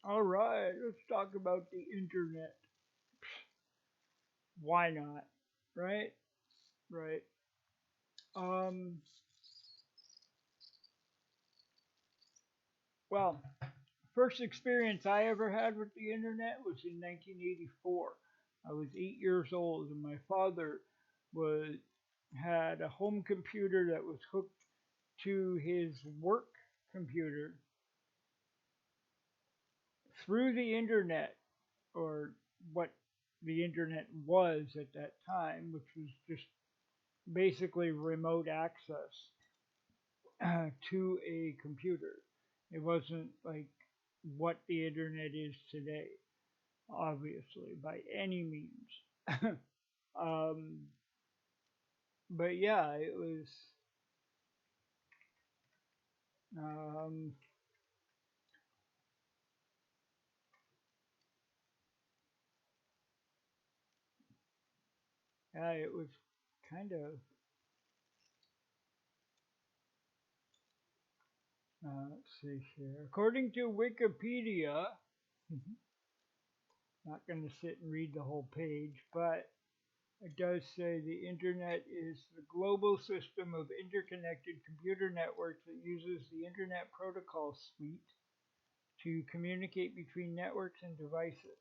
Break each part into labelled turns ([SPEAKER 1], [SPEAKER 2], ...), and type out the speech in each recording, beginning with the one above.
[SPEAKER 1] All right, let's talk about the internet. Why not? Right? Right. Um, well, first experience I ever had with the internet was in 1984. I was 8 years old, and my father was had a home computer that was hooked to his work computer through the internet, or what the internet was at that time, which was just basically remote access to a computer. It wasn't like what the internet is today, obviously, by any means. um, but yeah, it was. Um, yeah, it was kind of. Let's see here. According to Wikipedia, not going to sit and read the whole page, but it does say the internet is the global system of interconnected computer networks that uses the Internet Protocol Suite to communicate between networks and devices.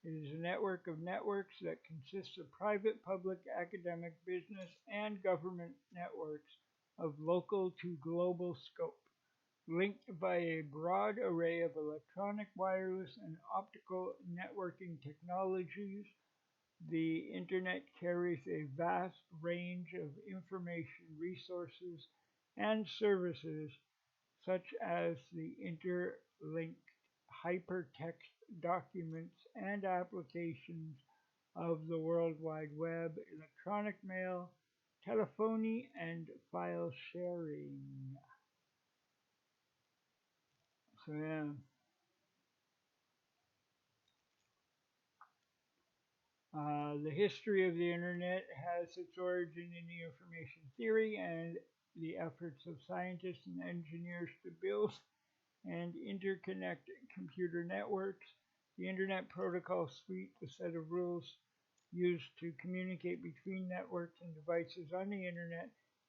[SPEAKER 1] It is a network of networks that consists of private, public, academic, business, and government networks of local to global scope, linked by a broad array of electronic, wireless, and optical networking technologies. The Internet carries a vast range of information resources and services, such as the interlinked hypertext documents and applications of the World Wide Web, electronic mail, telephony, and file sharing. So, yeah. The history of the internet has its origin in the information theory and the efforts of scientists and engineers to build and interconnect computer networks. The Internet Protocol Suite, a set of rules used to communicate between networks and devices on the Internet,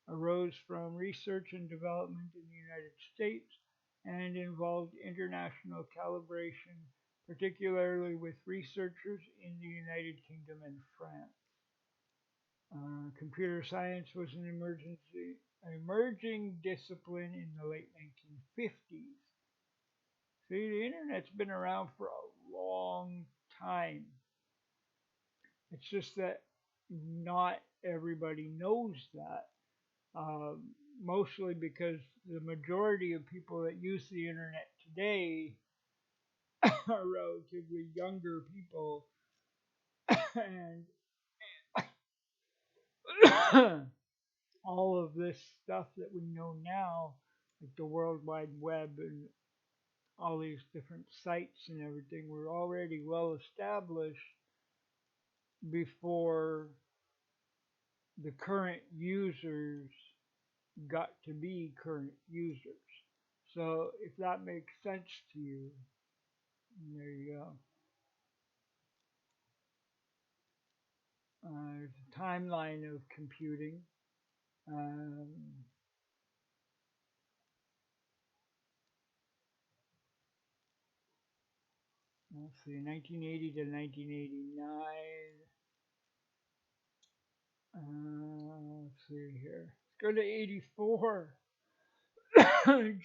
[SPEAKER 1] arose from research and development in the United States and involved international calibration, particularly with researchers in the United Kingdom and France. Computer science was an emerging discipline in the late 1950s. See, the internet's been around for a long time. It's just that not everybody knows that. Mostly because the majority of people that use the internet today are relatively younger people, and all of this stuff that we know now, like the World Wide Web and all these different sites and everything, were already well established before the current users got to be current users. So if that makes sense to you, there you go. There's a timeline of computing. Um, let's see, 1980 to 1989. Let's see here. Let's go to 84.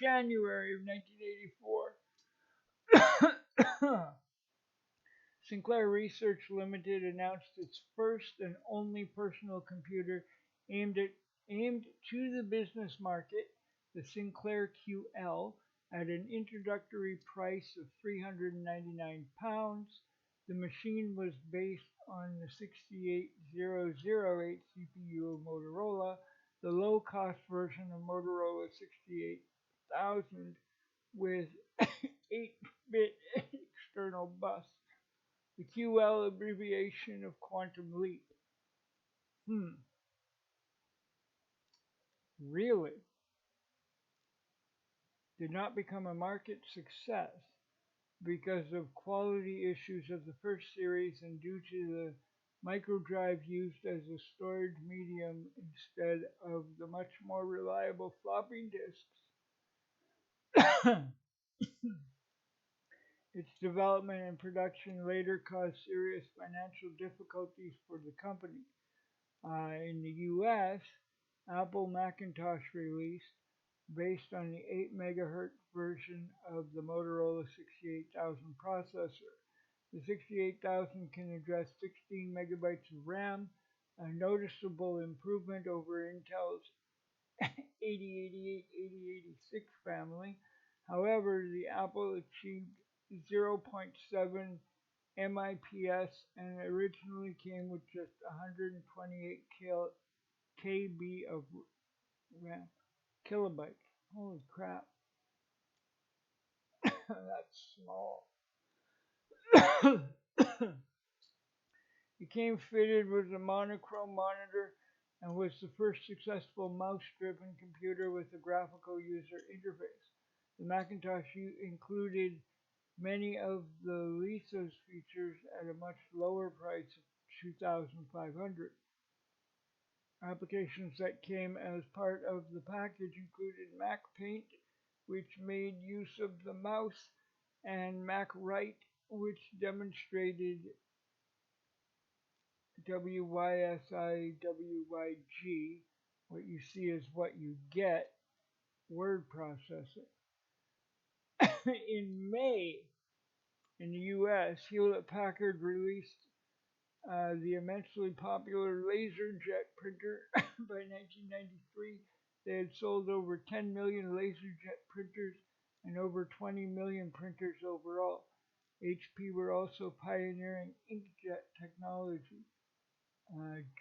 [SPEAKER 1] January of 1984. Sinclair Research Limited announced its first and only personal computer aimed at aimed to the business market, the Sinclair QL, at an introductory price of £399. The machine was based on the 68008 CPU of Motorola, the low-cost version of Motorola 68000 with 8-bit external bus. The QL abbreviation of Quantum Leap. Hmm, really? Did not become a market success. because of quality issues of the first series and due to the microdrive used as a storage medium instead of the much more reliable floppy disks. Its development and production later caused serious financial difficulties for the company. In the US, Apple Macintosh released, based on the 8 megahertz version of the Motorola 68,000 processor. The 68,000 can address 16 megabytes of RAM, a noticeable improvement over Intel's 8088, 8086 family. However, the Apple achieved zero point 0.7 MIPS and originally came with just 128 KB of RAM. Kilobytes. Holy crap. That's small. It came fitted with a monochrome monitor and was the first successful mouse-driven computer with a graphical user interface. The Macintosh included many of the Lisa's features at a much lower price of $2,500. Applications that came as part of the package included Mac Paint, which made use of the mouse, and Mac Write, which demonstrated WYSIWYG, what you see is what you get, word processing. In May, in the US, Hewlett Packard released the immensely popular LaserJet printer. By 1993, they had sold over 10 million LaserJet printers and over 20 million printers overall. HP were also pioneering inkjet technology.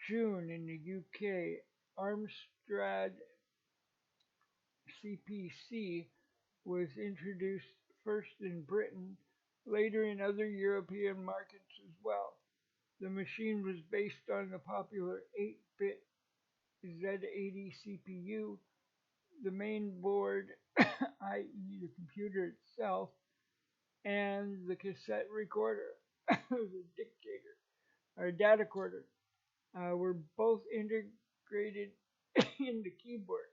[SPEAKER 1] June in the UK, Amstrad CPC was introduced first in Britain, later in other European markets as well. The machine was based on the popular 8-bit Z80 CPU, the main board, i.e. the computer itself, and the cassette recorder, the dictator, or data recorder, were both integrated in the keyboard.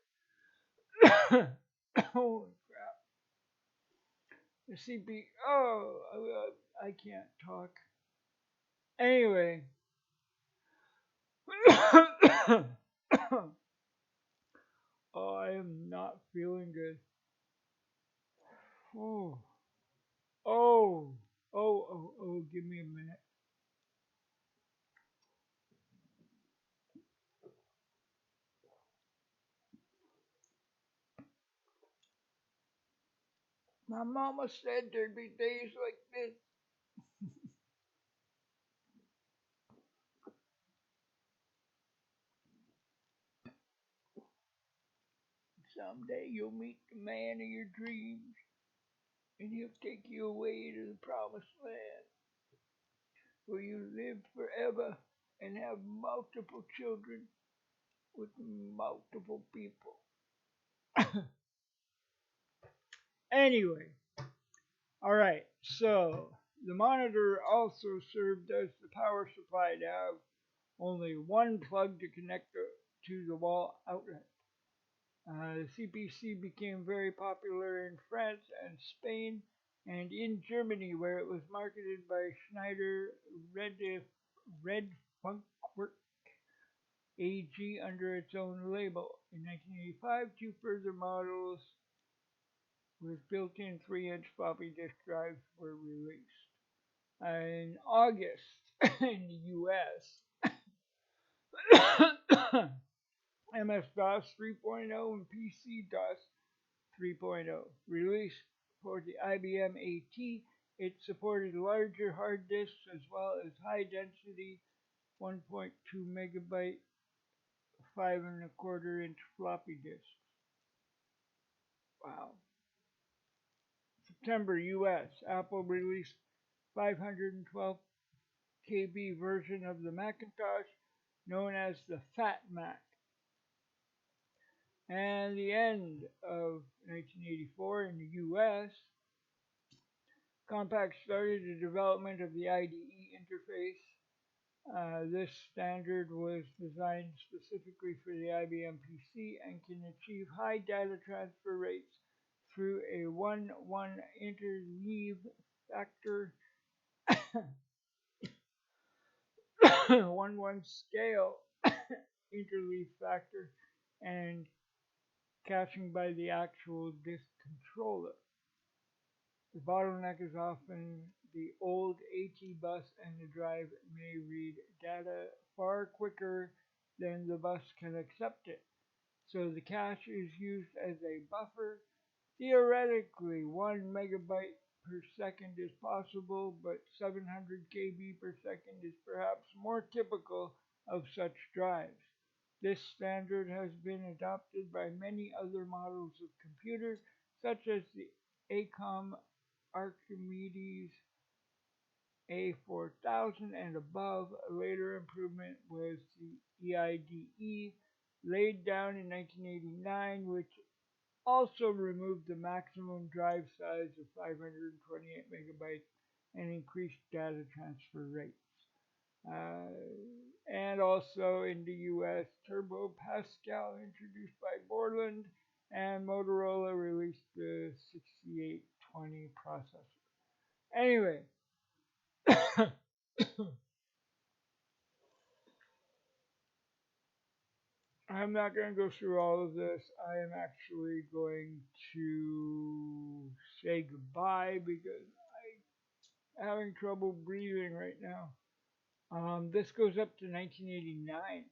[SPEAKER 1] Holy crap. The CPU, oh, I can't talk. Anyway, oh, I am not feeling good. Oh, oh, give me a minute. My mama said there'd be days like this. Someday you'll meet the man of your dreams, and he'll take you away to the promised land, where you live forever and have multiple children with multiple people. Anyway, alright, so the monitor also served as the power supply to have only one plug to connect to the wall outlet. The CPC became very popular in France and Spain and in Germany, where it was marketed by Schneider Red Funkwerk AG under its own label. In 1985, two further models with built-in 3-inch floppy disk drives were released. In August, in the US, MS-DOS 3.0 and PC-DOS 3.0 released for the IBM AT. It supported larger hard disks as well as high-density 1.2 megabyte 5.25-inch floppy disks. Wow. September, US, Apple released 512 KB version of the Macintosh known as the Fat Mac. And the end of 1984 in the US, Compaq started the development of the IDE interface. This standard was designed specifically for the IBM PC and can achieve high data transfer rates through a 1:1 interleave factor, 1:1 scale interleave factor, and caching by the actual disk controller. The bottleneck is often the old AT bus, and the drive may read data far quicker than the bus can accept it. So the cache is used as a buffer. Theoretically, 1 megabyte per second is possible, but 700 KB per second is perhaps more typical of such drives. This standard has been adopted by many other models of computer, such as the Acom Archimedes A4000 and above. A later improvement was the EIDE, laid down in 1989, which also removed the maximum drive size of 528 megabytes and increased data transfer rates. Uh, and also in the US, Turbo Pascal, introduced by Borland, and Motorola released the 6820 processor. Anyway, I'm not going to go through all of this. I am actually going to say goodbye because I'm having trouble breathing right now. This goes up to 1989.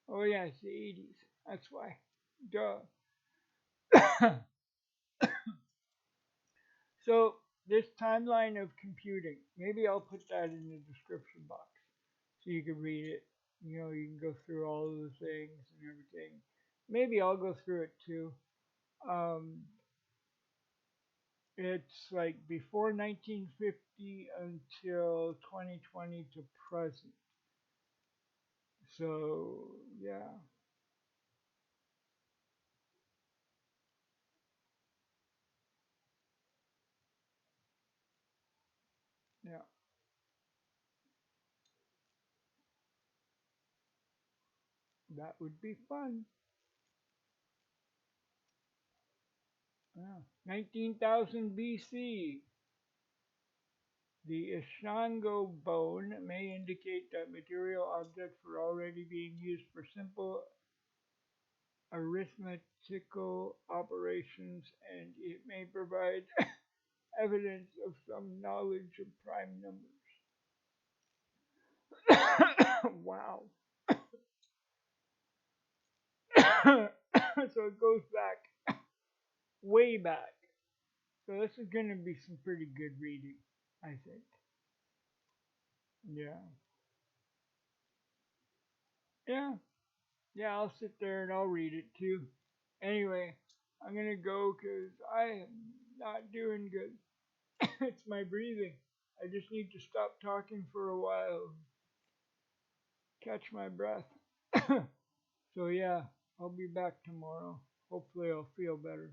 [SPEAKER 1] Oh yeah, it's the 80s. That's why. Duh. So this timeline of computing, maybe I'll put that in the description box so you can read it. You know, you can go through all of the things and everything. Maybe I'll go through it too. Um, it's like before 1950 until 2020 to present. So yeah, yeah, that would be fun. Yeah. 19,000 BC. The Ishango bone may indicate that material objects were already being used for simple arithmetical operations, and it may provide evidence of some knowledge of prime numbers. Wow. So it goes back, way back. So this is going to be some pretty good reading, I think. Yeah. Yeah. Yeah, I'll sit there and I'll read it too. Anyway, I'm gonna go because I am not doing good. It's my breathing. I just need to stop talking for a while, catch my breath. So yeah, I'll be back tomorrow. Hopefully I'll feel better.